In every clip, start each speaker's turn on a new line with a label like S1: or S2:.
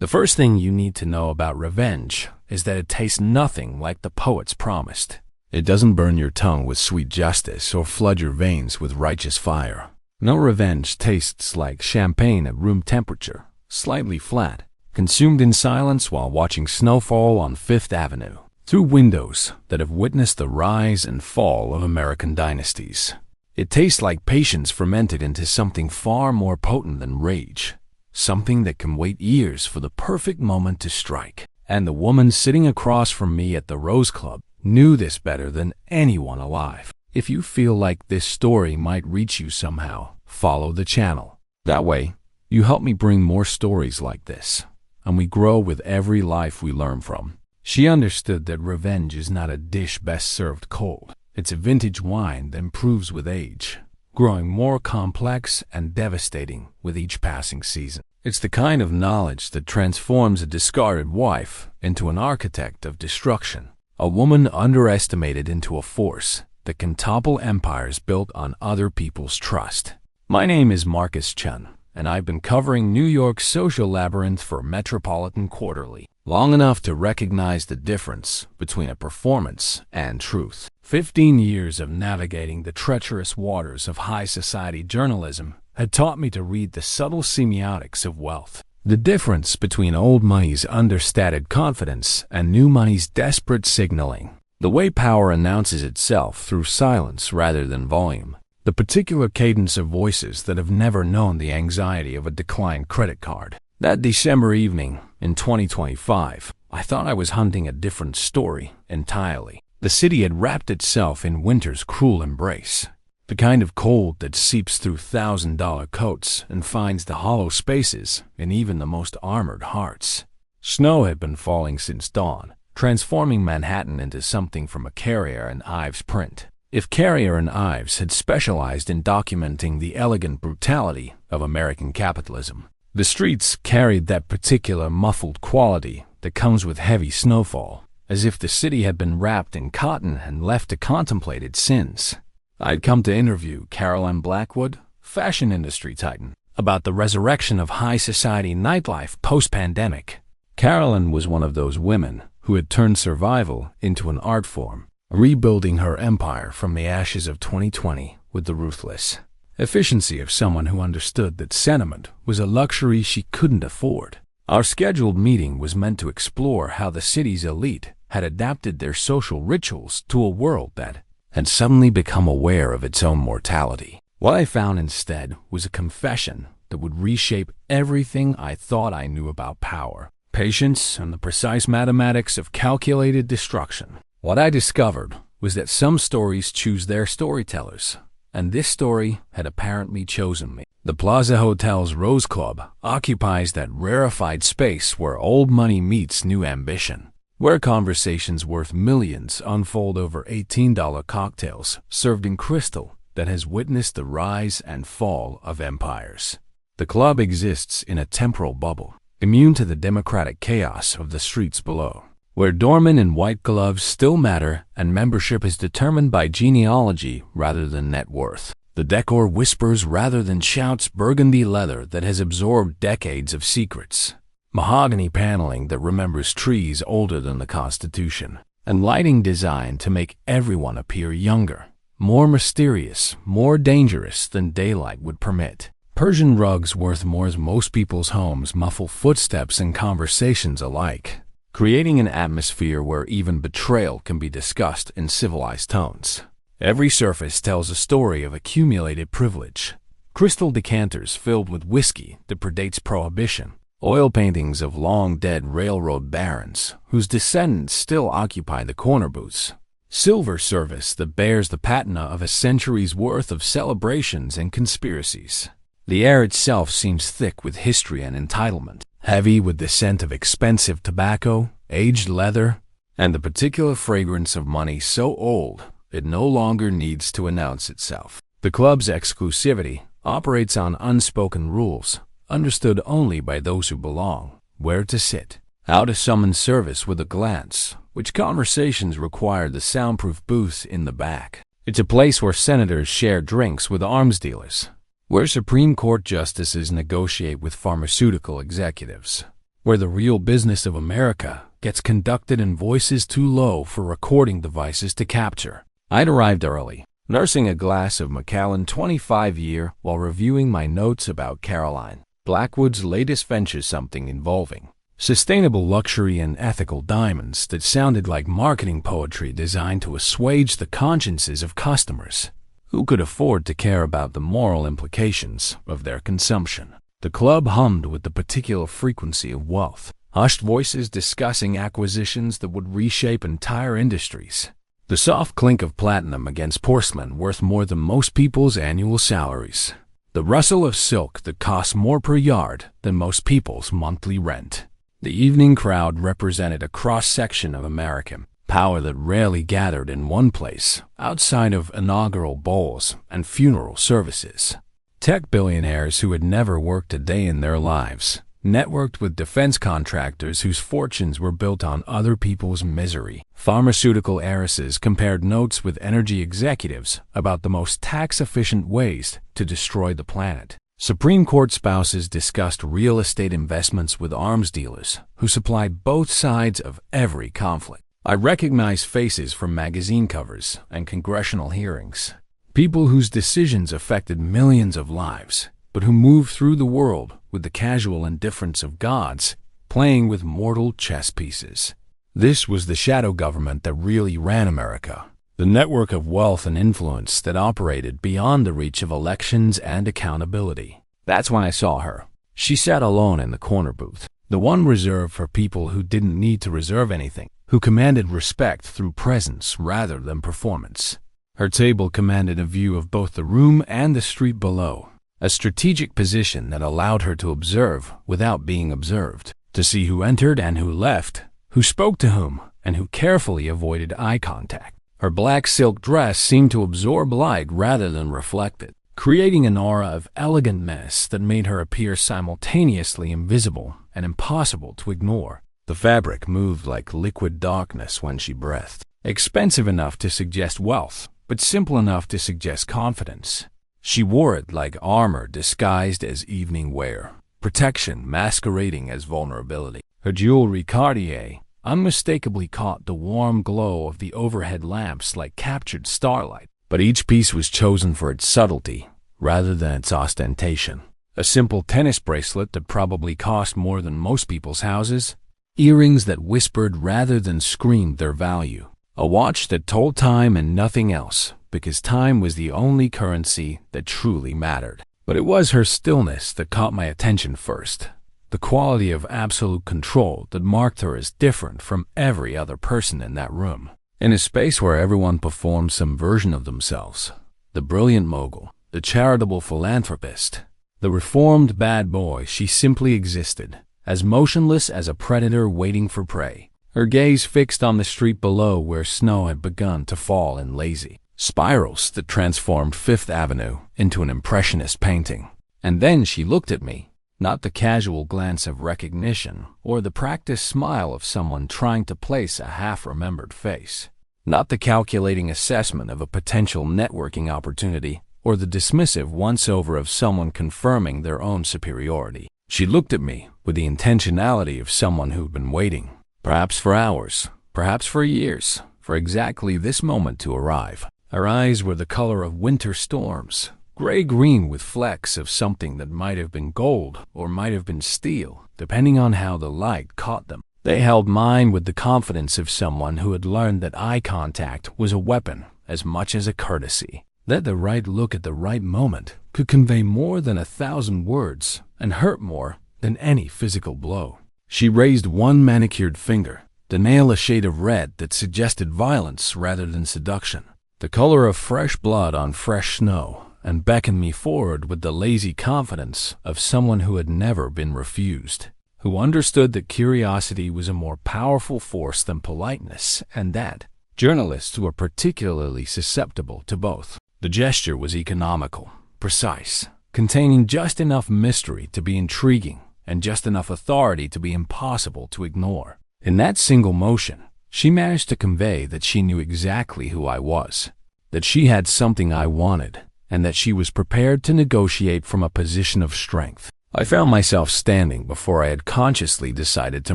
S1: The first thing you need to know about revenge is that it tastes nothing like the poets promised. It doesn't burn your tongue with sweet justice or flood your veins with righteous fire. No revenge tastes like champagne at room temperature, slightly flat, consumed in silence while watching snowfall on Fifth Avenue, through windows that have witnessed the rise and fall of American dynasties. It tastes like patience fermented into something far more potent than rage, something that can wait years for the perfect moment to strike. And the woman sitting across from me at the Rose Club knew this better than anyone alive. If you feel like this story might reach you somehow, follow the channel. That way, you help me bring more stories like this, and we grow with every life we learn from. She understood that revenge is not a dish best served cold. It's a vintage wine that improves with age, growing more complex and devastating with each passing season. It's the kind of knowledge that transforms a discarded wife into an architect of destruction, a woman underestimated into a force that can topple empires built on other people's trust. My name is Marcus Chun, and I've been covering New York's social labyrinth for Metropolitan Quarterly, long enough to recognize the difference between a performance and truth. 15 years of navigating the treacherous waters of high society journalism had taught me to read the subtle semiotics of wealth. The difference between old money's understated confidence and new money's desperate signaling. The way power announces itself through silence rather than volume. The particular cadence of voices that have never known the anxiety of a declined credit card. That December evening in 2025, I thought I was hunting a different story entirely. The city had wrapped itself in winter's cruel embrace. The kind of cold that seeps through $1,000 coats and finds the hollow spaces in even the most armored hearts. Snow had been falling since dawn, transforming Manhattan into something from a Carrier and Ives print. If Carrier and Ives had specialized in documenting the elegant brutality of American capitalism, the streets carried that particular muffled quality that comes with heavy snowfall, as if the city had been wrapped in cotton and left to contemplate its sins. I'd come to interview Caroline Blackwood, fashion industry titan, about the resurrection of high society nightlife post-pandemic. Caroline was one of those women who had turned survival into an art form, rebuilding her empire from the ashes of 2020 with the ruthless efficiency of someone who understood that sentiment was a luxury she couldn't afford. Our scheduled meeting was meant to explore how the city's elite had adapted their social rituals to a world that had suddenly become aware of its own mortality. What I found instead was a confession that would reshape everything I thought I knew about power, patience, and the precise mathematics of calculated destruction. What I discovered was that some stories choose their storytellers, and this story had apparently chosen me. The Plaza Hotel's Rose Club occupies that rarefied space where old money meets new ambition, where conversations worth millions unfold over $18 cocktails served in crystal that has witnessed the rise and fall of empires. The club exists in a temporal bubble, immune to the democratic chaos of the streets below, where doormen in white gloves still matter and membership is determined by genealogy rather than net worth. The decor whispers rather than shouts burgundy leather that has absorbed decades of secrets, mahogany paneling that remembers trees older than the Constitution, and lighting designed to make everyone appear younger, more mysterious, more dangerous than daylight would permit. Persian rugs worth more as most people's homes muffle footsteps and conversations alike, creating an atmosphere where even betrayal can be discussed in civilized tones. Every surface tells a story of accumulated privilege. Crystal decanters filled with whiskey that predates Prohibition, oil paintings of long-dead railroad barons whose descendants still occupy the corner booths, silver service that bears the patina of a century's worth of celebrations and conspiracies. The air itself seems thick with history and entitlement, heavy with the scent of expensive tobacco, aged leather, and the particular fragrance of money so old it no longer needs to announce itself. The club's exclusivity operates on unspoken rules, understood only by those who belong: where to sit, how to summon service with a glance, which conversations require the soundproof booths in the back. It's a place where senators share drinks with arms dealers, where Supreme Court justices negotiate with pharmaceutical executives, where the real business of America gets conducted in voices too low for recording devices to capture. I'd arrived early, nursing a glass of Macallan 25-year while reviewing my notes about Caroline Blackwood's latest venture, something involving sustainable luxury and ethical diamonds that sounded like marketing poetry designed to assuage the consciences of customers who could afford to care about the moral implications of their consumption. The club hummed with the particular frequency of wealth, hushed voices discussing acquisitions that would reshape entire industries, the soft clink of platinum against porcelain worth more than most people's annual salaries, the rustle of silk that costs more per yard than most people's monthly rent. The evening crowd represented a cross-section of American power that rarely gathered in one place outside of inaugural balls and funeral services. Tech billionaires who had never worked a day in their lives networked with defense contractors whose fortunes were built on other people's misery. Pharmaceutical heiresses compared notes with energy executives about the most tax-efficient ways to destroy the planet. Supreme Court spouses discussed real estate investments with arms dealers who supplied both sides of every conflict. I recognized faces from magazine covers and congressional hearings, people whose decisions affected millions of lives, but who moved through the world with the casual indifference of gods playing with mortal chess pieces. This was the shadow government that really ran America, the network of wealth and influence that operated beyond the reach of elections and accountability. That's when I saw her. She sat alone in the corner booth, the one reserved for people who didn't need to reserve anything, who commanded respect through presence rather than performance. Her table commanded a view of both the room and the street below, a strategic position that allowed her to observe without being observed, to see who entered and who left, who spoke to whom, and who carefully avoided eye contact. Her black silk dress seemed to absorb light rather than reflect it, creating an aura of elegantness that made her appear simultaneously invisible and impossible to ignore. The fabric moved like liquid darkness when she breathed, expensive enough to suggest wealth, but simple enough to suggest confidence. She wore it like armor disguised as evening wear, protection masquerading as vulnerability. Her jewelry, Cartier, unmistakably caught the warm glow of the overhead lamps like captured starlight, but each piece was chosen for its subtlety rather than its ostentation. A simple tennis bracelet that probably cost more than most people's houses, earrings that whispered rather than screamed their value, a watch that told time and nothing else, because time was the only currency that truly mattered. But it was her stillness that caught my attention first, the quality of absolute control that marked her as different from every other person in that room. In a space where everyone performed some version of themselves, the brilliant mogul, the charitable philanthropist, the reformed bad boy, she simply existed, as motionless as a predator waiting for prey, her gaze fixed on the street below where snow had begun to fall in lazy spirals that transformed Fifth Avenue into an impressionist painting. And then she looked at me, not the casual glance of recognition or the practiced smile of someone trying to place a half-remembered face, not the calculating assessment of a potential networking opportunity or the dismissive once-over of someone confirming their own superiority. She looked at me with the intentionality of someone who'd been waiting, perhaps for hours, perhaps for years, for exactly this moment to arrive. Her eyes were the color of winter storms, gray-green with flecks of something that might have been gold or might have been steel, depending on how the light caught them. They held mine with the confidence of someone who had learned that eye contact was a weapon as much as a courtesy, that the right look at the right moment could convey more than 1,000 words and hurt more than any physical blow. She raised one manicured finger, the nail a shade of red that suggested violence rather than seduction, the color of fresh blood on fresh snow, and beckoned me forward with the lazy confidence of someone who had never been refused, who understood that curiosity was a more powerful force than politeness, and that journalists were particularly susceptible to both. The gesture was economical, precise, containing just enough mystery to be intriguing and just enough authority to be impossible to ignore. In that single motion, she managed to convey that she knew exactly who I was, that she had something I wanted, and that she was prepared to negotiate from a position of strength. I found myself standing before I had consciously decided to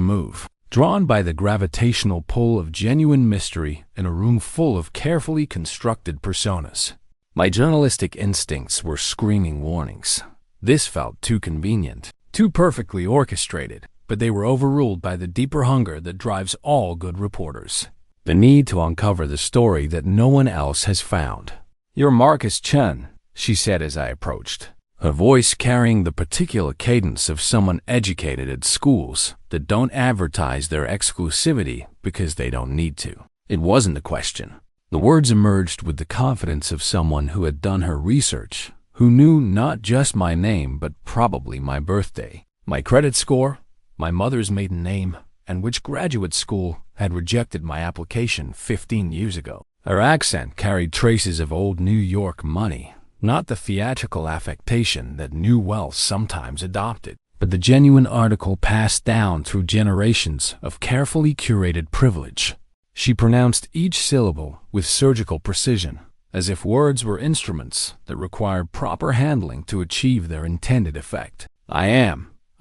S1: move, drawn by the gravitational pull of genuine mystery in a room full of carefully constructed personas. My journalistic instincts were screaming warnings. This felt too convenient, too perfectly orchestrated, but they were overruled by the deeper hunger that drives all good reporters. The need to uncover the story that no one else has found. "You're Marcus Chen," she said as I approached, her voice carrying the particular cadence of someone educated at schools that don't advertise their exclusivity because they don't need to. It wasn't a question. The words emerged with the confidence of someone who had done her research, who knew not just my name but probably my birthday, my credit score, my mother's maiden name, and which graduate school had rejected my application 15 years ago. Her accent carried traces of old New York money, not the theatrical affectation that new wealth sometimes adopted, but the genuine article passed down through generations of carefully curated privilege. She pronounced each syllable with surgical precision, as if words were instruments that required proper handling to achieve their intended effect. I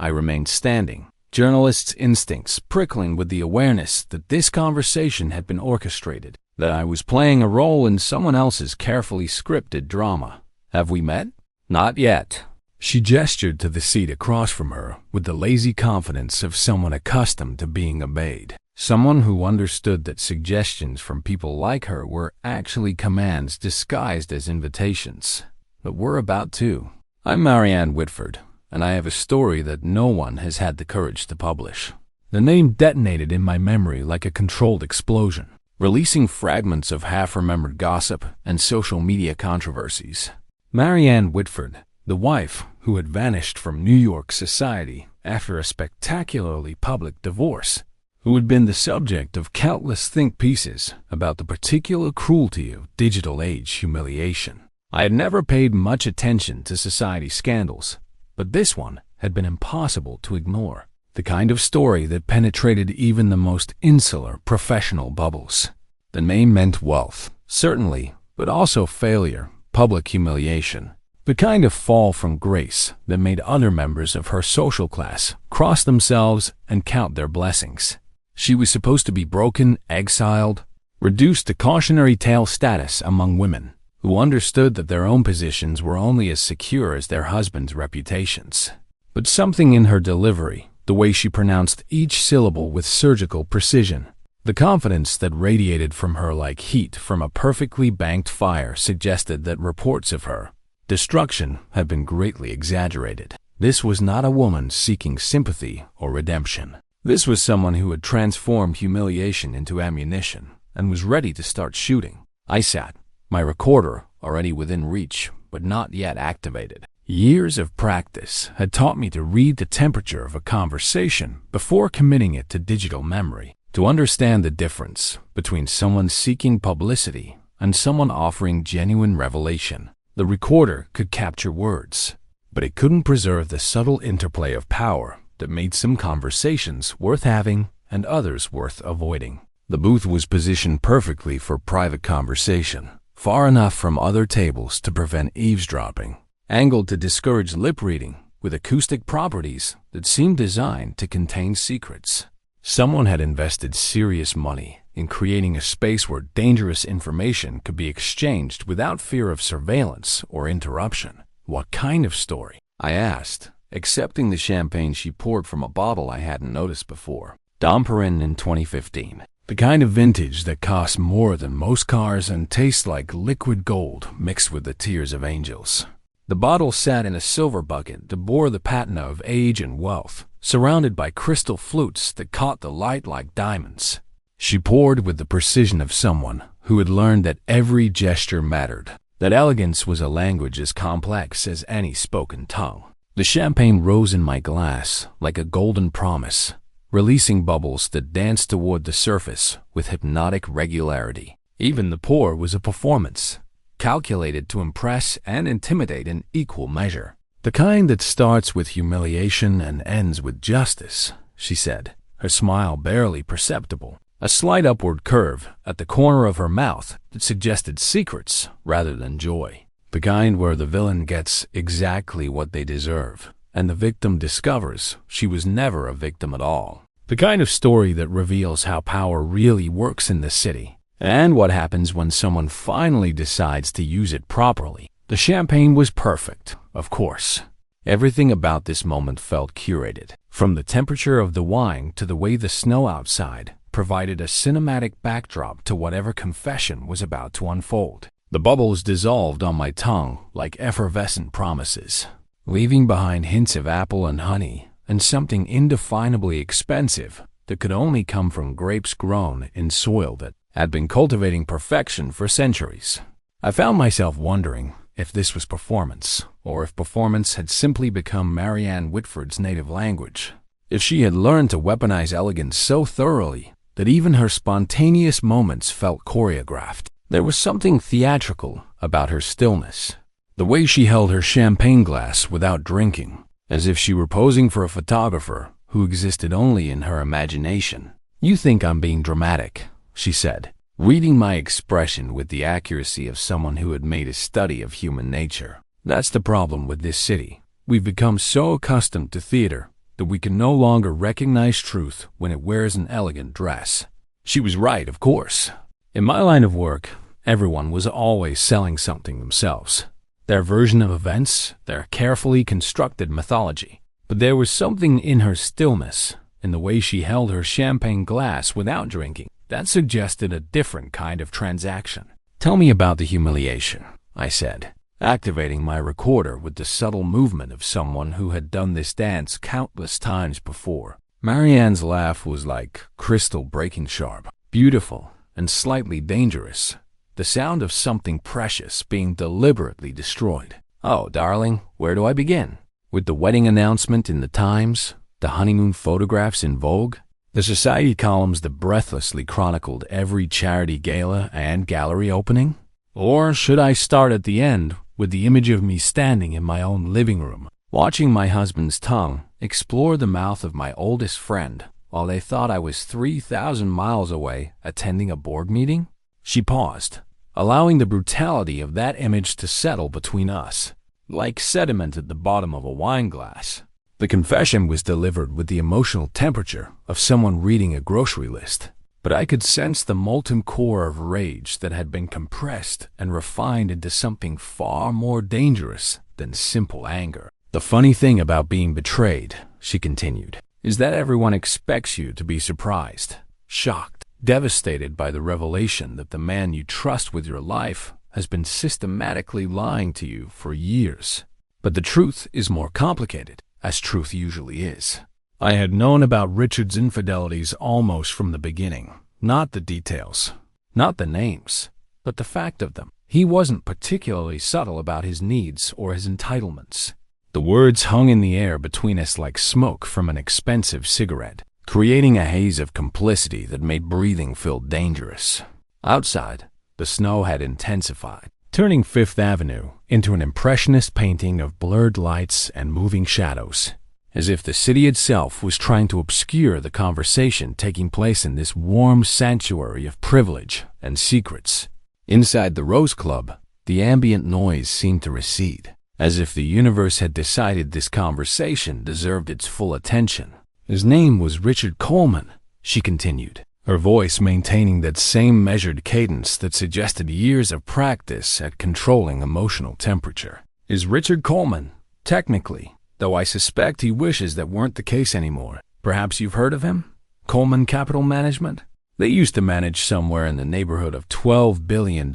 S1: remained standing, journalist's instincts prickling with the awareness that this conversation had been orchestrated, that I was playing a role in someone else's carefully scripted drama. "Have we met?" "Not yet." She gestured to the seat across from her with the lazy confidence of someone accustomed to being obeyed, someone who understood that suggestions from people like her were actually commands disguised as invitations. But we're about to. "I'm Marianne Whitford, and I have a story that no one has had the courage to publish." The name detonated in my memory like a controlled explosion, releasing fragments of half-remembered gossip and social media controversies. Marianne Whitford, the wife who had vanished from New York society after a spectacularly public divorce, who had been the subject of countless think pieces about the particular cruelty of digital age humiliation. I had never paid much attention to society scandals, but this one had been impossible to ignore. The kind of story that penetrated even the most insular professional bubbles. The name meant wealth, certainly, but also failure, public humiliation. The kind of fall from grace that made other members of her social class cross themselves and count their blessings. She was supposed to be broken, exiled, reduced to cautionary tale status among women who understood that their own positions were only as secure as their husbands' reputations. But something in her delivery, the way she pronounced each syllable with surgical precision, the confidence that radiated from her like heat from a perfectly banked fire suggested that reports of her destruction had been greatly exaggerated. This was not a woman seeking sympathy or redemption. This was someone who had transformed humiliation into ammunition and was ready to start shooting. I sat, my recorder already within reach, but not yet activated. Years of practice had taught me to read the temperature of a conversation before committing it to digital memory, to understand the difference between someone seeking publicity and someone offering genuine revelation. The recorder could capture words, but it couldn't preserve the subtle interplay of power that made some conversations worth having and others worth avoiding. The booth was positioned perfectly for private conversation, far enough from other tables to prevent eavesdropping, angled to discourage lip reading, with acoustic properties that seemed designed to contain secrets. Someone had invested serious money in creating a space where dangerous information could be exchanged without fear of surveillance or interruption. "What kind of story?" I asked, accepting the champagne she poured from a bottle I hadn't noticed before. Dom Perignon in 2015. The kind of vintage that costs more than most cars and tastes like liquid gold mixed with the tears of angels. The bottle sat in a silver bucket that bore the patina of age and wealth, surrounded by crystal flutes that caught the light like diamonds. She poured with the precision of someone who had learned that every gesture mattered, that elegance was a language as complex as any spoken tongue. The champagne rose in my glass like a golden promise, releasing bubbles that danced toward the surface with hypnotic regularity. Even the pour was a performance, calculated to impress and intimidate in equal measure. "The kind that starts with humiliation and ends with justice," she said, her smile barely perceptible, a slight upward curve at the corner of her mouth that suggested secrets rather than joy. "The kind where the villain gets exactly what they deserve, and the victim discovers she was never a victim at all. The kind of story that reveals how power really works in the city, and what happens when someone finally decides to use it properly. The champagne was perfect, of course. Everything about this moment felt curated, from the temperature of the wine to the way the snow outside provided a cinematic backdrop to whatever confession was about to unfold. The bubbles dissolved on my tongue like effervescent promises, leaving behind hints of apple and honey and something indefinably expensive that could only come from grapes grown in soil that had been cultivating perfection for centuries. I found myself wondering if this was performance, or if performance had simply become Marianne Whitford's native language. If she had learned to weaponize elegance so thoroughly that even her spontaneous moments felt choreographed. There was something theatrical about her stillness. The way she held her champagne glass without drinking, as if she were posing for a photographer who existed only in her imagination. "You think I'm being dramatic," she said, reading my expression with the accuracy of someone who had made a study of human nature. "That's the problem with this city. We've become so accustomed to theater that we can no longer recognize truth when it wears an elegant dress." She was right, of course. In my line of work, everyone was always selling something themselves. Their version of events, their carefully constructed mythology. But there was something in her stillness, in the way she held her champagne glass without drinking, that suggested a different kind of transaction. "Tell me about the humiliation," I said, activating my recorder with the subtle movement of someone who had done this dance countless times before. Marianne's laugh was like crystal breaking sharp, beautiful, and slightly dangerous. The sound of something precious being deliberately destroyed. "Oh, darling, where do I begin? With the wedding announcement in the Times, the honeymoon photographs in Vogue, the society columns that breathlessly chronicled every charity gala and gallery opening? Or should I start at the end with the image of me standing in my own living room, watching my husband's tongue explore the mouth of my oldest friend while they thought I was 3,000 miles away attending a board meeting?" She paused, allowing the brutality of that image to settle between us, like sediment at the bottom of a wine glass. The confession was delivered with the emotional temperature of someone reading a grocery list, but I could sense the molten core of rage that had been compressed and refined into something far more dangerous than simple anger. "The funny thing about being betrayed," she continued, "is that everyone expects you to be surprised, shocked, devastated by the revelation that the man you trust with your life has been systematically lying to you for years. But the truth is more complicated, as truth usually is. I had known about Richard's infidelities almost from the beginning. Not the details, not the names, but the fact of them. He wasn't particularly subtle about his needs or his entitlements. The words hung in the air between us like smoke from an expensive cigarette, creating a haze of complicity that made breathing feel dangerous. Outside, the snow had intensified, turning Fifth Avenue into an impressionist painting of blurred lights and moving shadows, as if the city itself was trying to obscure the conversation taking place in this warm sanctuary of privilege and secrets. Inside the Rose Club, the ambient noise seemed to recede, as if the universe had decided this conversation deserved its full attention. "His name was Richard Coleman," she continued, her voice maintaining that same measured cadence that suggested years of practice at controlling emotional temperature. "Is Richard Coleman, technically, though I suspect he wishes that weren't the case anymore. Perhaps you've heard of him? Coleman Capital Management? They used to manage somewhere in the neighborhood of $12 billion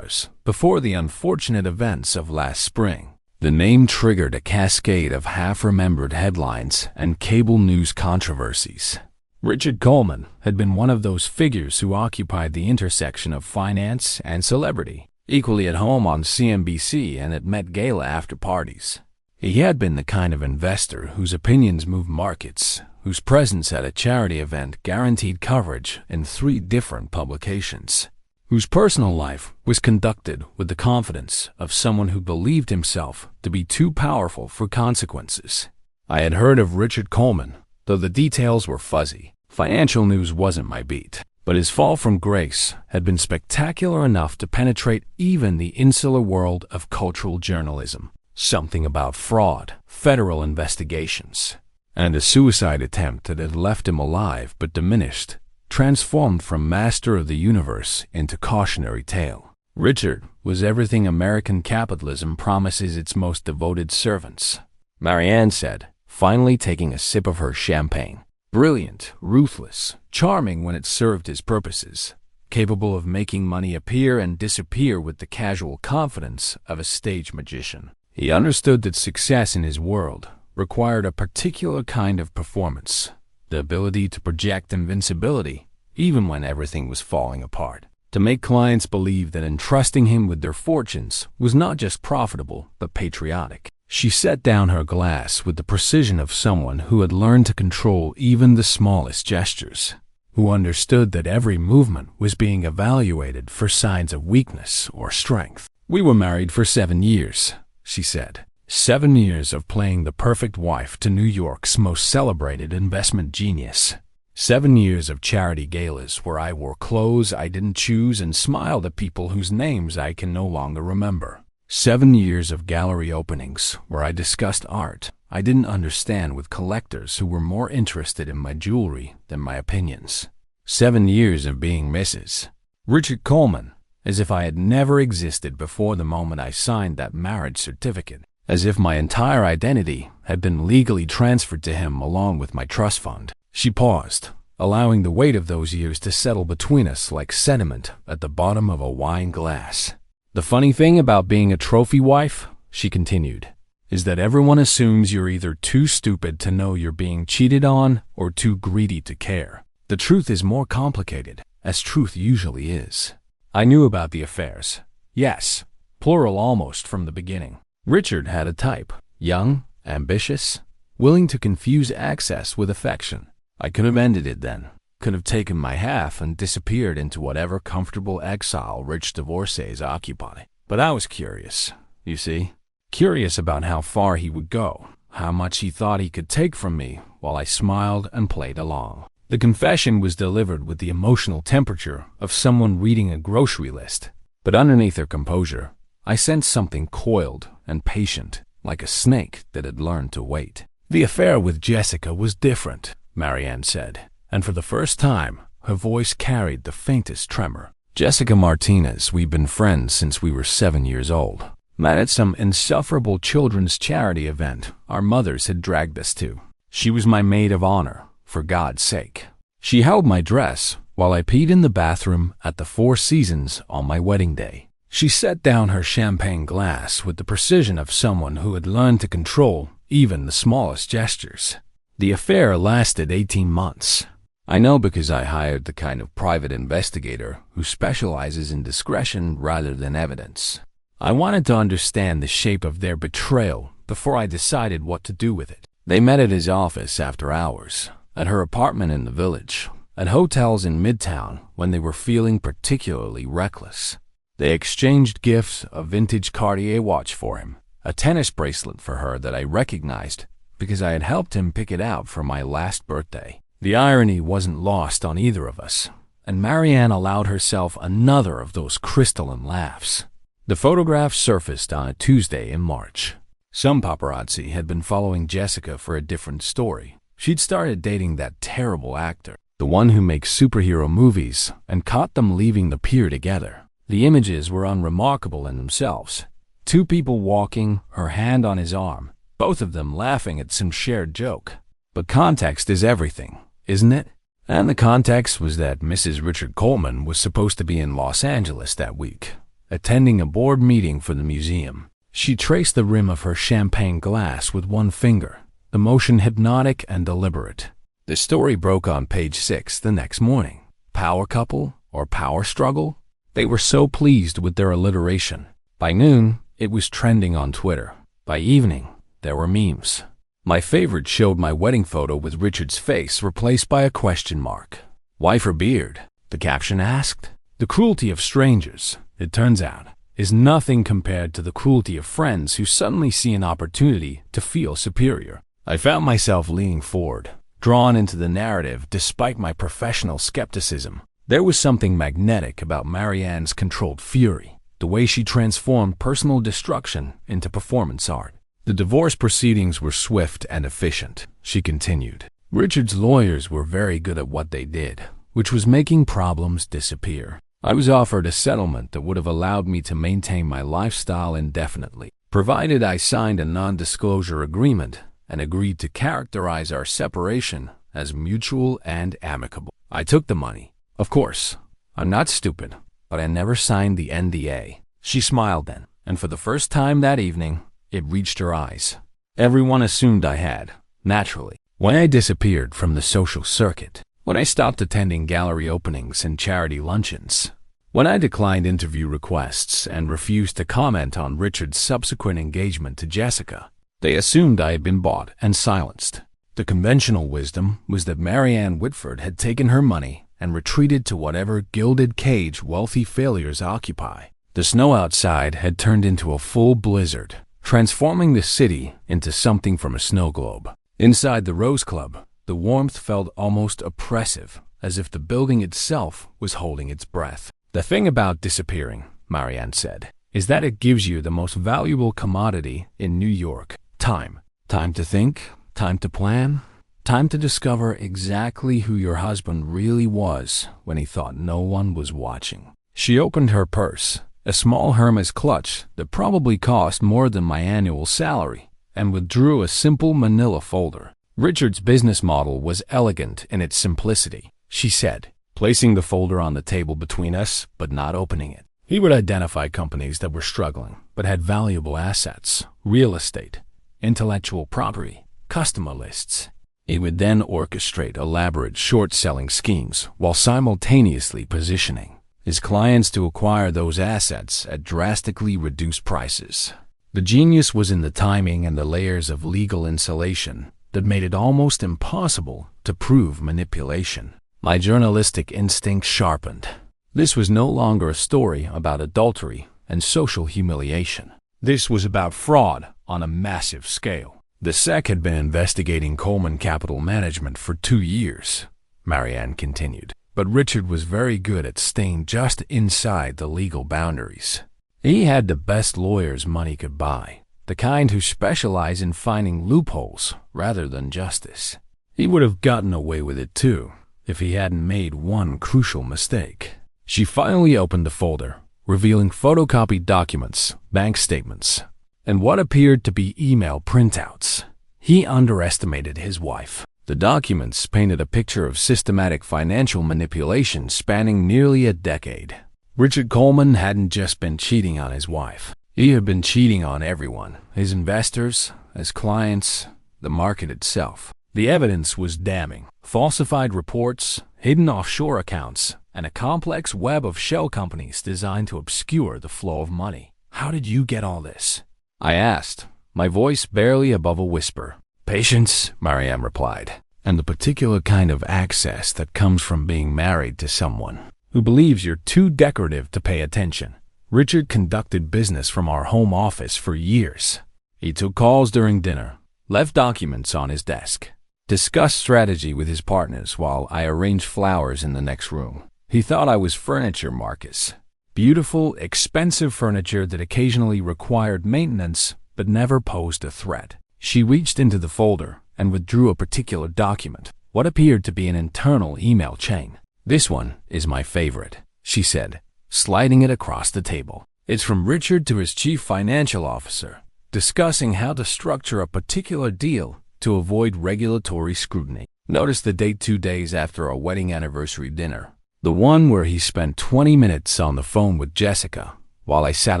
S1: before the unfortunate events of last spring." The name triggered a cascade of half-remembered headlines and cable news controversies. Richard Coleman had been one of those figures who occupied the intersection of finance and celebrity, equally at home on CNBC and at Met Gala after-parties. He had been the kind of investor whose opinions moved markets, whose presence at a charity event guaranteed coverage in 3 different publications, whose personal life was conducted with the confidence of someone who believed himself to be too powerful for consequences. I had heard of Richard Coleman, though the details were fuzzy. Financial news wasn't my beat, but his fall from grace had been spectacular enough to penetrate even the insular world of cultural journalism. something about fraud, federal investigations, and a suicide attempt that had left him alive but diminished, transformed from master of the universe into cautionary tale. Richard was everything American capitalism promises its most devoted servants, Marianne said, finally taking a sip of her champagne. Brilliant, ruthless, charming when it served his purposes, capable of making money appear and disappear with the casual confidence of a stage magician. He understood that success in his world required a particular kind of performance, the ability to project invincibility even when everything was falling apart, to make clients believe that entrusting him with their fortunes was not just profitable but patriotic. She set down her glass with the precision of someone who had learned to control even the smallest gestures, who understood that every movement was being evaluated for signs of weakness or strength. "We were married for 7 years, she said. 7 years of playing the perfect wife to New York's most celebrated investment genius. 7 years of charity galas where I wore clothes I didn't choose and smiled at people whose names I can no longer remember. 7 years of gallery openings where I discussed art I didn't understand with collectors who were more interested in my jewelry than my opinions. 7 years of being Mrs. Richard Coleman, as if I had never existed before the moment I signed that marriage certificate, as if my entire identity had been legally transferred to him along with my trust fund." She paused, allowing the weight of those years to settle between us like sediment at the bottom of a wine glass. "The funny thing about being a trophy wife," she continued, "is that everyone assumes you're either too stupid to know you're being cheated on or too greedy to care. The truth is more complicated, as truth usually is. I knew about the affairs. Yes, plural almost from the beginning. Richard had a type, young, ambitious, willing to confuse access with affection. I could have ended it then, could have taken my half and disappeared into whatever comfortable exile rich divorcees occupy. But I was curious, you see. Curious about how far he would go, how much he thought he could take from me while I smiled and played along." The confession was delivered with the emotional temperature of someone reading a grocery list. But underneath her composure, I sensed something coiled and patient, like a snake that had learned to wait. "The affair with Jessica was different," Marianne said, and for the first time, her voice carried the faintest tremor. "Jessica Martinez, we've been friends since we were 7 years old. Met at some insufferable children's charity event our mothers had dragged us to. She was my maid of honor, for God's sake. She held my dress while I peed in the bathroom at the Four Seasons on my wedding day." She set down her champagne glass with the precision of someone who had learned to control even the smallest gestures. "The affair lasted 18 months. I know because I hired the kind of private investigator who specializes in discretion rather than evidence. I wanted to understand the shape of their betrayal before I decided what to do with it. They met at his office after hours, at her apartment in the village, at hotels in Midtown when they were feeling particularly reckless. They exchanged gifts, a vintage Cartier watch for him, a tennis bracelet for her that I recognized because I had helped him pick it out for my last birthday. The irony wasn't lost on either of us, and Marianne allowed herself another of those crystalline laughs. The photograph surfaced on a Tuesday in March. Some paparazzi had been following Jessica for a different story. She'd started dating that terrible actor, the one who makes superhero movies, and caught them leaving the pier together. The images were unremarkable in themselves. Two people walking, her hand on his arm, both of them laughing at some shared joke. But context is everything, isn't it? And the context was that Mrs. Richard Coleman was supposed to be in Los Angeles that week, attending a board meeting for the museum. She traced the rim of her champagne glass with one finger, the motion hypnotic and deliberate. The story broke on page 6 the next morning. Power couple or power struggle? They were so pleased with their alliteration. By noon, it was trending on Twitter. By evening, there were memes. My favorite showed my wedding photo with Richard's face replaced by a question mark. "Wife or beard?" the caption asked. The cruelty of strangers, it turns out, is nothing compared to the cruelty of friends who suddenly see an opportunity to feel superior. I found myself leaning forward, drawn into the narrative despite my professional skepticism. There was something magnetic about Marianne's controlled fury, the way she transformed personal destruction into performance art. The divorce proceedings were swift and efficient, she continued. Richard's lawyers were very good at what they did, which was making problems disappear. I was offered a settlement that would have allowed me to maintain my lifestyle indefinitely, provided I signed a non-disclosure agreement and agreed to characterize our separation as mutual and amicable. I took the money. Of course, I'm not stupid, but I never signed the NDA. She smiled then, and for the first time that evening, it reached her eyes. Everyone assumed I had, naturally. When I disappeared from the social circuit, when I stopped attending gallery openings and charity luncheons, when I declined interview requests and refused to comment on Richard's subsequent engagement to Jessica, they assumed I had been bought and silenced. The conventional wisdom was that Marianne Whitford had taken her money and retreated to whatever gilded cage wealthy failures occupy. The snow outside had turned into a full blizzard, transforming the city into something from a snow globe. Inside the Rose Club, the warmth felt almost oppressive, as if the building itself was holding its breath. The thing about disappearing, Marianne said, is that it gives you the most valuable commodity in New York: time. Time to think, time to plan, time to discover exactly who your husband really was when he thought no one was watching. She opened her purse, a small Hermes clutch that probably cost more than my annual salary, and withdrew a simple manila folder. Richard's business model was elegant in its simplicity, she said, placing the folder on the table between us but not opening it. He would identify companies that were struggling but had valuable assets, real estate, intellectual property, customer lists. He would then orchestrate elaborate short-selling schemes while simultaneously positioning his clients to acquire those assets at drastically reduced prices. The genius was in the timing and the layers of legal insulation that made it almost impossible to prove manipulation. My journalistic instinct sharpened. This was no longer a story about adultery and social humiliation. This was about fraud on a massive scale. The SEC had been investigating Coleman Capital Management for 2 years, Marianne continued, but Richard was very good at staying just inside the legal boundaries. He had the best lawyers money could buy, the kind who specialize in finding loopholes rather than justice. He would have gotten away with it too, if he hadn't made one crucial mistake. She finally opened the folder, revealing photocopied documents, bank statements, and what appeared to be email printouts. He underestimated his wife. The documents painted a picture of systematic financial manipulation spanning nearly a decade. Richard Coleman hadn't just been cheating on his wife. He had been cheating on everyone: his investors, his clients, the market itself. The evidence was damning. Falsified reports, hidden offshore accounts, and a complex web of shell companies designed to obscure the flow of money. "How did you get all this?" I asked, my voice barely above a whisper. "Patience," Marianne replied, "and the particular kind of access that comes from being married to someone who believes you're too decorative to pay attention." Richard conducted business from our home office for years. He took calls during dinner, left documents on his desk, discussed strategy with his partners while I arranged flowers in the next room. He thought I was furniture, Marcus. Beautiful, expensive furniture that occasionally required maintenance but never posed a threat. She reached into the folder and withdrew a particular document, what appeared to be an internal email chain. "This one is my favorite," she said, sliding it across the table. "It's from Richard to his chief financial officer, discussing how to structure a particular deal to avoid regulatory scrutiny." Notice the date 2 days after our wedding anniversary dinner, the one where he spent 20 minutes on the phone with Jessica while I sat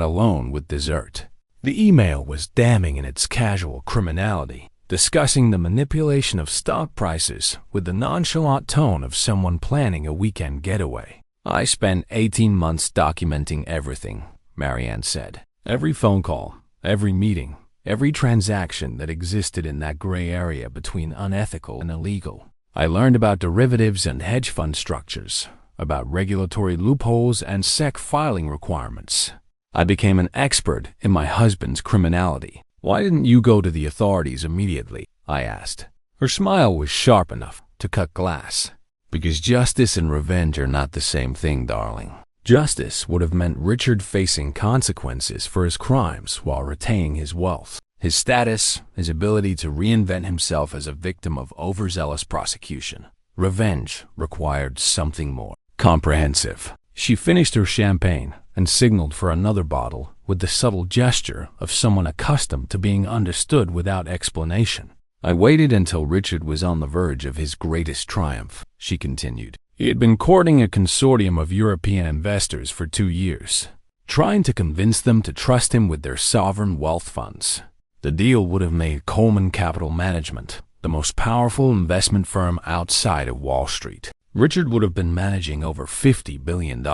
S1: alone with dessert. The email was damning in its casual criminality, discussing the manipulation of stock prices with the nonchalant tone of someone planning a weekend getaway. "I spent 18 months documenting everything," Marianne said. "Every phone call, every meeting, every transaction that existed in that gray area between unethical and illegal. I learned about derivatives and hedge fund structures, about regulatory loopholes and SEC filing requirements. I became an expert in my husband's criminality." "Why didn't you go to the authorities immediately?" I asked. Her smile was sharp enough to cut glass. "Because justice and revenge are not the same thing, darling. Justice would have meant Richard facing consequences for his crimes while retaining his wealth, his status, his ability to reinvent himself as a victim of overzealous prosecution. Revenge required something more comprehensive. She finished her champagne and signaled for another bottle with the subtle gesture of someone accustomed to being understood without explanation. I waited until Richard was on the verge of his greatest triumph, she continued. He had been courting a consortium of European investors for 2 years, trying to convince them to trust him with their sovereign wealth funds. The deal would have made Coleman Capital Management the most powerful investment firm outside of Wall Street. Richard would have been managing over $50 billion.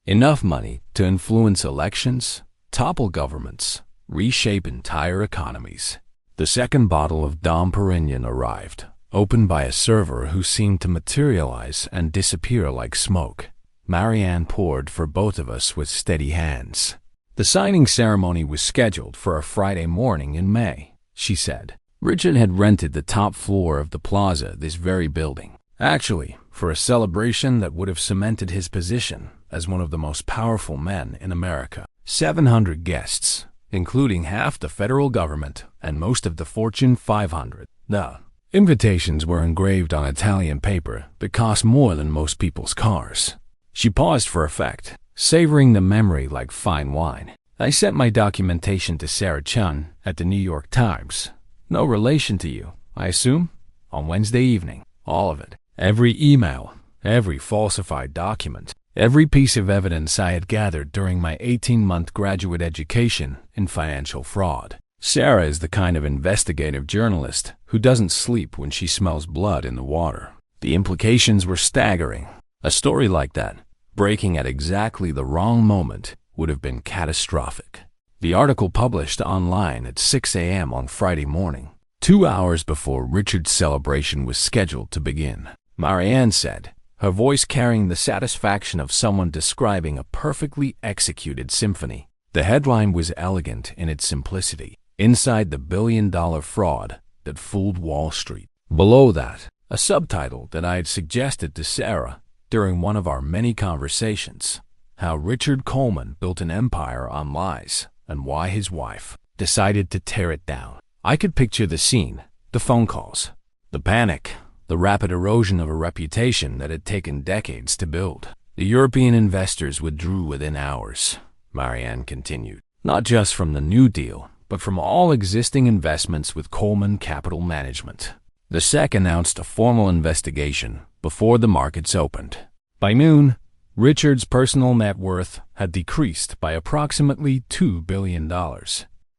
S1: Enough money to influence elections, topple governments, reshape entire economies. The second bottle of Dom Perignon arrived, opened by a server who seemed to materialize and disappear like smoke. Marianne poured for both of us with steady hands. The signing ceremony was scheduled for a Friday morning in May, she said. Richard had rented the top floor of the plaza, this very building. Actually, for a celebration that would have cemented his position as one of the most powerful men in America. 700 guests, including half the federal government and most of the Fortune 500. The invitations were engraved on Italian paper that cost more than most people's cars. She paused for effect, savoring the memory like fine wine. I sent my documentation to Sarah Chun at the New York Times. No relation to you, I assume? On Wednesday evening. All of it. Every email, every falsified document, every piece of evidence I had gathered during my 18-month graduate education in financial fraud. Sarah is the kind of investigative journalist who doesn't sleep when she smells blood in the water. The implications were staggering. A story like that, breaking at exactly the wrong moment, would have been catastrophic. The article published online at 6 a.m. on Friday morning, 2 hours before Richard's celebration was scheduled to begin. Marianne said, her voice carrying the satisfaction of someone describing a perfectly executed symphony. The headline was elegant in its simplicity. Inside the billion-dollar fraud that fooled Wall Street. Below that, a subtitle that I had suggested to Sarah during one of our many conversations, how Richard Coleman built an empire on lies and why his wife decided to tear it down. I could picture the scene, the phone calls, the panic, the rapid erosion of a reputation that had taken decades to build. The European investors withdrew within hours, Marianne continued, not just from the new deal, but from all existing investments with Coleman Capital Management. The SEC announced a formal investigation before the markets opened. By noon, Richard's personal net worth had decreased by approximately $2 billion.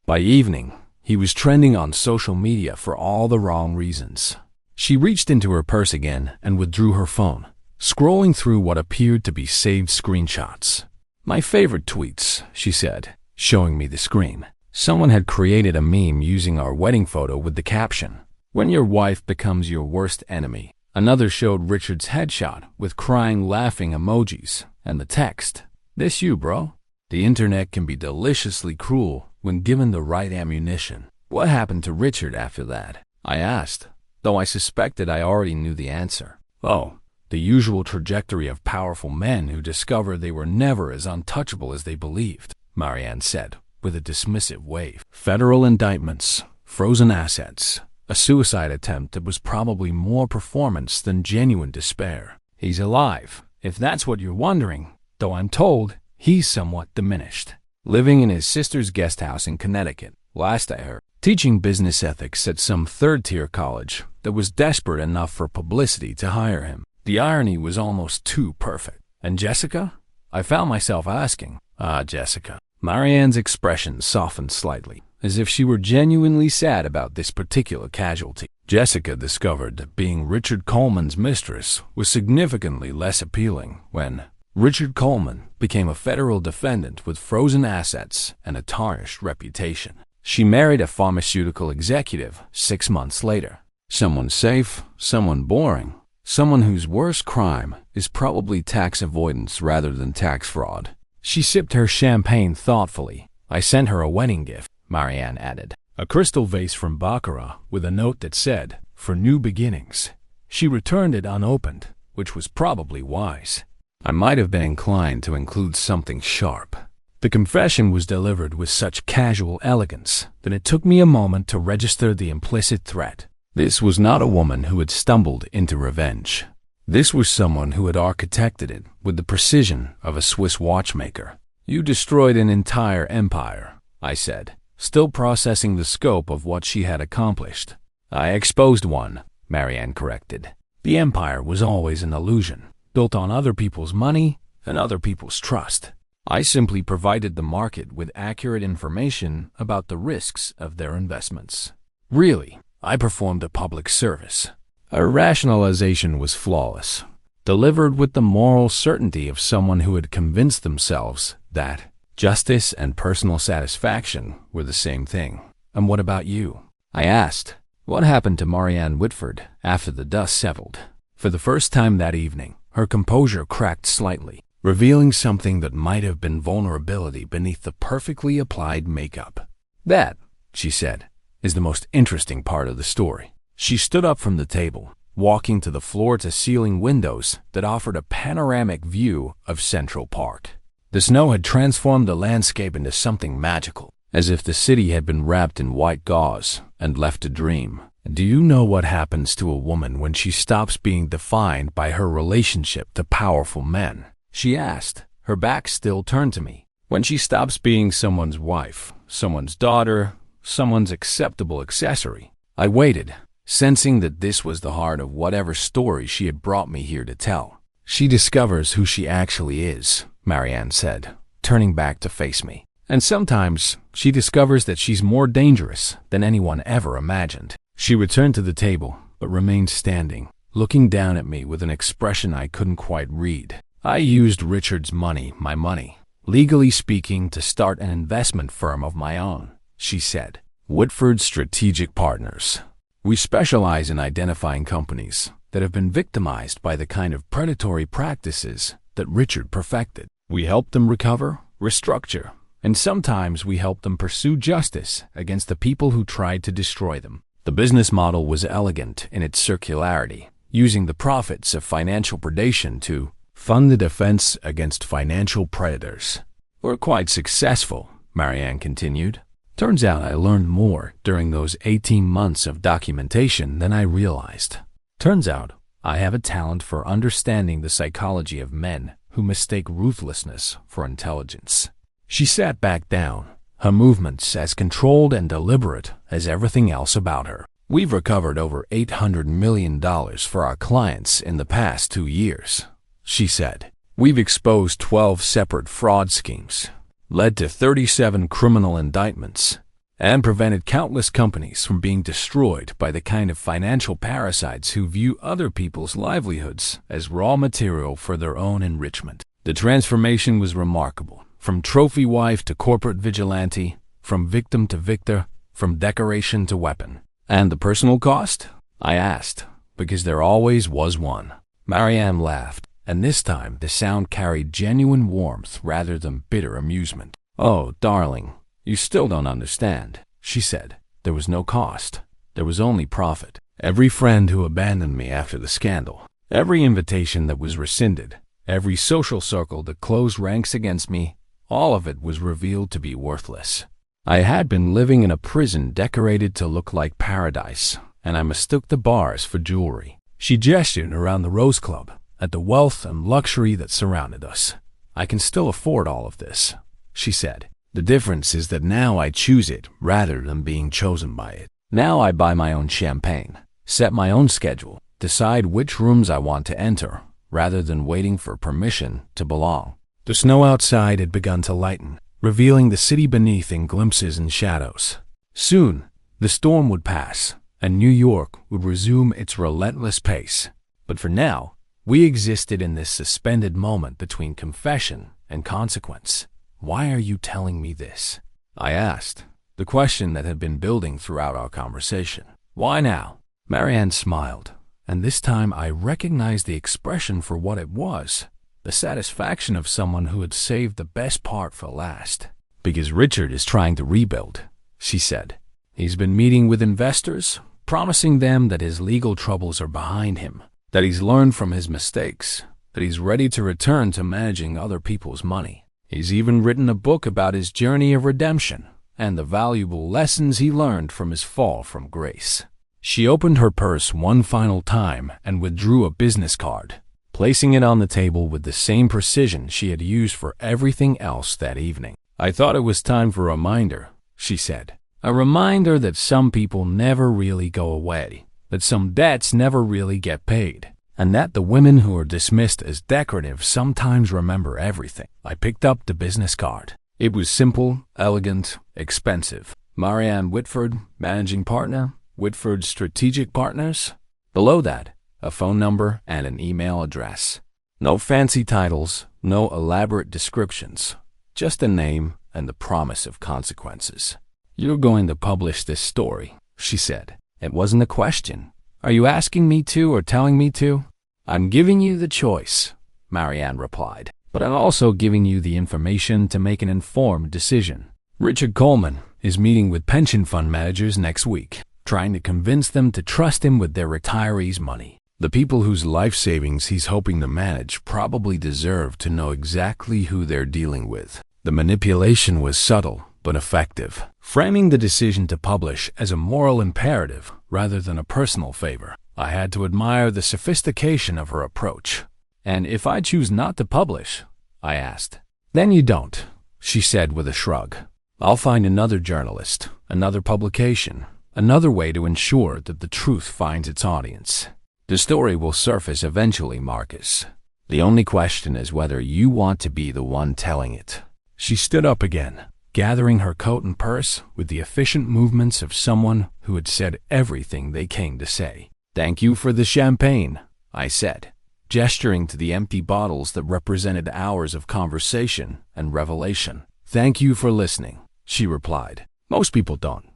S1: By evening, he was trending on social media for all the wrong reasons. She reached into her purse again and withdrew her phone, scrolling through what appeared to be saved screenshots. My favorite tweets, she said, showing me the screen. Someone had created a meme using our wedding photo with the caption, "When your wife becomes your worst enemy." Another showed Richard's headshot with crying, laughing emojis and the text, "This you, bro?" The internet can be deliciously cruel when given the right ammunition. What happened to Richard after that? I asked, though I suspected I already knew the answer. Oh, the usual trajectory of powerful men who discover they were never as untouchable as they believed, Marianne said, with a dismissive wave. Federal indictments, frozen assets, a suicide attempt that was probably more performance than genuine despair. He's alive, if that's what you're wondering, though I'm told he's somewhat diminished. Living in his sister's guest house in Connecticut, last I heard, teaching business ethics at some third-tier college that was desperate enough for publicity to hire him. The irony was almost too perfect. And Jessica? I found myself asking, Jessica. Marianne's expression softened slightly, as if she were genuinely sad about this particular casualty. Jessica discovered that being Richard Coleman's mistress was significantly less appealing when Richard Coleman became a federal defendant with frozen assets and a tarnished reputation. She married a pharmaceutical executive 6 months later. Someone safe, someone boring, someone whose worst crime is probably tax avoidance rather than tax fraud. She sipped her champagne thoughtfully. I sent her a wedding gift, Marianne added. A crystal vase from Baccarat with a note that said, "For new beginnings." She returned it unopened, which was probably wise. I might have been inclined to include something sharp. The confession was delivered with such casual elegance that it took me a moment to register the implicit threat. This was not a woman who had stumbled into revenge. This was someone who had architected it with the precision of a Swiss watchmaker. "You destroyed an entire empire," I said, still processing the scope of what she had accomplished. "I exposed one," Marianne corrected. "The empire was always an illusion, built on other people's money and other people's trust. I simply provided the market with accurate information about the risks of their investments. Really, I performed a public service." Her rationalization was flawless, delivered with the moral certainty of someone who had convinced themselves that justice and personal satisfaction were the same thing. "And what about you?" I asked. What happened to Marianne Whitford after the dust settled? For the first time that evening, her composure cracked slightly, revealing something that might have been vulnerability beneath the perfectly applied makeup. "That," she said, "is the most interesting part of the story." She stood up from the table, walking to the floor-to-ceiling windows that offered a panoramic view of Central Park. The snow had transformed the landscape into something magical, as if the city had been wrapped in white gauze and left to dream. "Do you know what happens to a woman when she stops being defined by her relationship to powerful men?" she asked, her back still turned to me. "When she stops being someone's wife, someone's daughter, someone's acceptable accessory." I waited, sensing that this was the heart of whatever story she had brought me here to tell. "She discovers who she actually is," Marianne said, turning back to face me. "And sometimes she discovers that she's more dangerous than anyone ever imagined." She returned to the table, but remained standing, looking down at me with an expression I couldn't quite read. "I used Richard's money, my money, legally speaking, to start an investment firm of my own," she said. "Whitford Strategic Partners. We specialize in identifying companies that have been victimized by the kind of predatory practices that Richard perfected. We help them recover, restructure, and sometimes we help them pursue justice against the people who tried to destroy them." The business model was elegant in its circularity, using the profits of financial predation to fund the defense against financial predators. "We're quite successful," Marianne continued. "Turns out I learned more during those 18 months of documentation than I realized. Turns out I have a talent for understanding the psychology of men who mistake ruthlessness for intelligence." She sat back down, her movements as controlled and deliberate as everything else about her. "We've recovered over $800 million for our clients in the past 2 years," she said. "We've exposed 12 separate fraud schemes, led to 37 criminal indictments, and prevented countless companies from being destroyed by the kind of financial parasites who view other people's livelihoods as raw material for their own enrichment." The transformation was remarkable. From trophy wife to corporate vigilante, from victim to victor, from decoration to weapon. "And the personal cost?" I asked, because there always was one. Marianne laughed, and this time the sound carried genuine warmth rather than bitter amusement. "Oh, darling, you still don't understand," she said. "There was no cost. There was only profit. Every friend who abandoned me after the scandal, every invitation that was rescinded, every social circle that closed ranks against me, all of it was revealed to be worthless. I had been living in a prison decorated to look like paradise, and I mistook the bars for jewelry." She gestured around the Rose Club, at the wealth and luxury that surrounded us. "I can still afford all of this," she said. "The difference is that now I choose it rather than being chosen by it. Now I buy my own champagne, set my own schedule, decide which rooms I want to enter, rather than waiting for permission to belong." The snow outside had begun to lighten, revealing the city beneath in glimpses and shadows. Soon, the storm would pass, and New York would resume its relentless pace. But for now, we existed in this suspended moment between confession and consequence. "Why are you telling me this?" I asked, the question that had been building throughout our conversation. "Why now?" Marianne smiled, and this time I recognized the expression for what it was. The satisfaction of someone who had saved the best part for last. "Because Richard is trying to rebuild," she said. "He's been meeting with investors, promising them that his legal troubles are behind him, that he's learned from his mistakes, that he's ready to return to managing other people's money. He's even written a book about his journey of redemption and the valuable lessons he learned from his fall from grace. She opened her purse one final time and withdrew a business card, placing it on the table with the same precision she had used for everything else that evening. "I thought it was time for a reminder," she said. "A reminder that some people never really go away, that some debts never really get paid, and that the women who are dismissed as decorative sometimes remember everything." I picked up the business card. It was simple, elegant, expensive. Marianne Whitford, Managing Partner, Whitford Strategic Partners. Below that, a phone number and an email address. No fancy titles, no elaborate descriptions, just a name and the promise of consequences. "You're going to publish this story," she said. It wasn't a question. "Are you asking me to or telling me to?" "I'm giving you the choice," Marianne replied. "But I'm also giving you the information to make an informed decision. Richard Coleman is meeting with pension fund managers next week, trying to convince them to trust him with their retirees' money. The people whose life savings he's hoping to manage probably deserve to know exactly who they're dealing with." The manipulation was subtle but effective, framing the decision to publish as a moral imperative rather than a personal favor. I had to admire the sophistication of her approach. "And if I choose not to publish?" I asked. "Then you don't," she said with a shrug. "I'll find another journalist, another publication, another way to ensure that the truth finds its audience. The story will surface eventually, Marcus. The only question is whether you want to be the one telling it." She stood up again, gathering her coat and purse with the efficient movements of someone who had said everything they came to say. "Thank you for the champagne," I said, gesturing to the empty bottles that represented hours of conversation and revelation. "Thank you for listening," she replied. "Most people don't,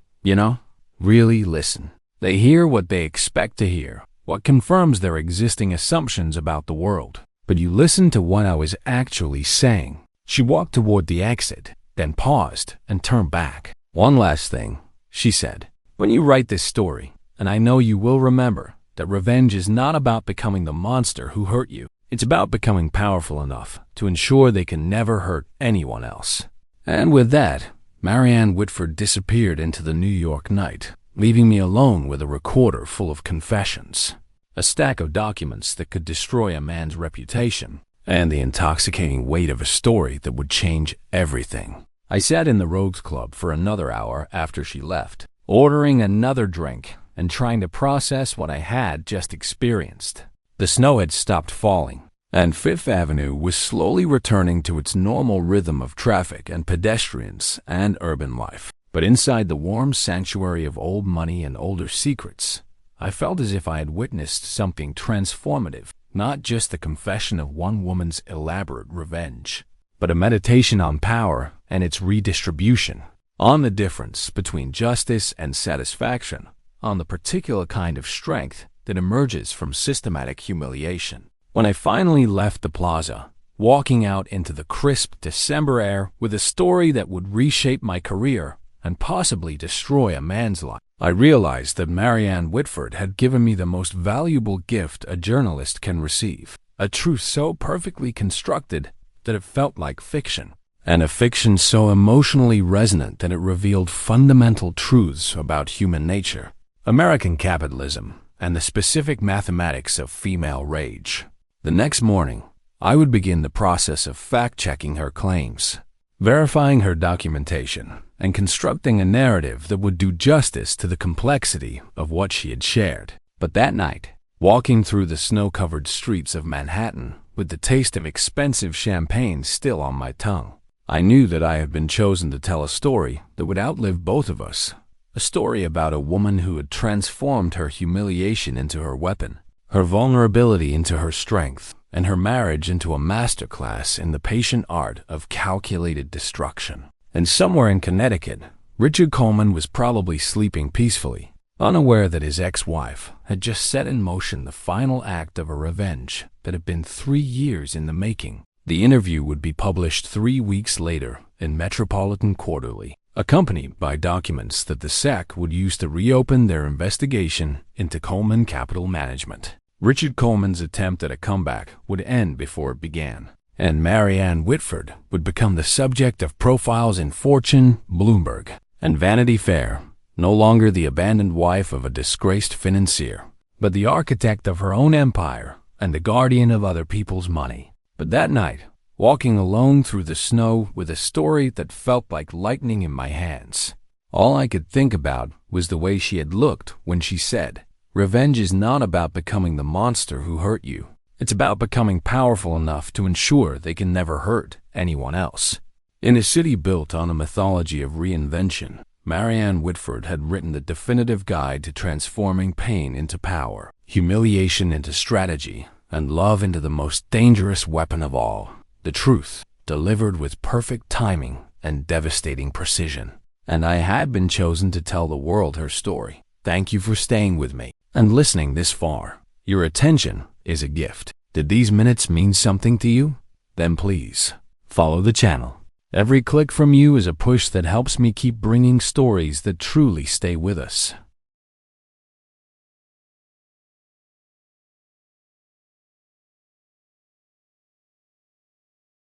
S1: really listen. They hear what they expect to hear, what confirms their existing assumptions about the world. But you listen to what I was actually saying." She walked toward the exit, then paused and turned back. "One last thing," she said. "When you write this story, and I know you will remember, that revenge is not about becoming the monster who hurt you. It's about becoming powerful enough to ensure they can never hurt anyone else." And with that, Marianne Whitford disappeared into the New York night, leaving me alone with a recorder full of confessions, a stack of documents that could destroy a man's reputation, and the intoxicating weight of a story that would change everything. I sat in the Rogues Club for another hour after she left, ordering another drink and trying to process what I had just experienced. The snow had stopped falling, and Fifth Avenue was slowly returning to its normal rhythm of traffic and pedestrians and urban life. But inside the warm sanctuary of old money and older secrets, I felt as if I had witnessed something transformative. Not just the confession of one woman's elaborate revenge, but a meditation on power and its redistribution, on the difference between justice and satisfaction, on the particular kind of strength that emerges from systematic humiliation. When I finally left the plaza, walking out into the crisp December air with a story that would reshape my career and possibly destroy a man's life, I realized that Marianne Whitford had given me the most valuable gift a journalist can receive, a truth so perfectly constructed that it felt like fiction, and a fiction so emotionally resonant that it revealed fundamental truths about human nature, American capitalism, and the specific mathematics of female rage. The next morning, I would begin the process of fact-checking her claims, verifying her documentation, and constructing a narrative that would do justice to the complexity of what she had shared. But that night, walking through the snow-covered streets of Manhattan with the taste of expensive champagne still on my tongue, I knew that I had been chosen to tell a story that would outlive both of us, a story about a woman who had transformed her humiliation into her weapon, her vulnerability into her strength, and her marriage into a masterclass in the patient art of calculated destruction. And somewhere in Connecticut, Richard Coleman was probably sleeping peacefully, unaware that his ex-wife had just set in motion the final act of a revenge that had been 3 years in the making. The interview would be published 3 weeks later in Metropolitan Quarterly, accompanied by documents that the SEC would use to reopen their investigation into Coleman Capital Management. Richard Coleman's attempt at a comeback would end before it began, and Marianne Whitford would become the subject of profiles in Fortune, Bloomberg, and Vanity Fair, no longer the abandoned wife of a disgraced financier, but the architect of her own empire and the guardian of other people's money. But that night, walking alone through the snow with a story that felt like lightning in my hands, all I could think about was the way she had looked when she said, "Revenge is not about becoming the monster who hurt you. It's about becoming powerful enough to ensure they can never hurt anyone else." In a city built on a mythology of reinvention, Marianne Whitford had written the definitive guide to transforming pain into power, humiliation into strategy, and love into the most dangerous weapon of all, the truth, delivered with perfect timing and devastating precision. And I had been chosen to tell the world her story. Thank you for staying with me and listening this far. Your attention is a gift. Did these minutes mean something to you? Then please follow the channel. Every click from you is a push that helps me keep bringing stories that truly stay with us.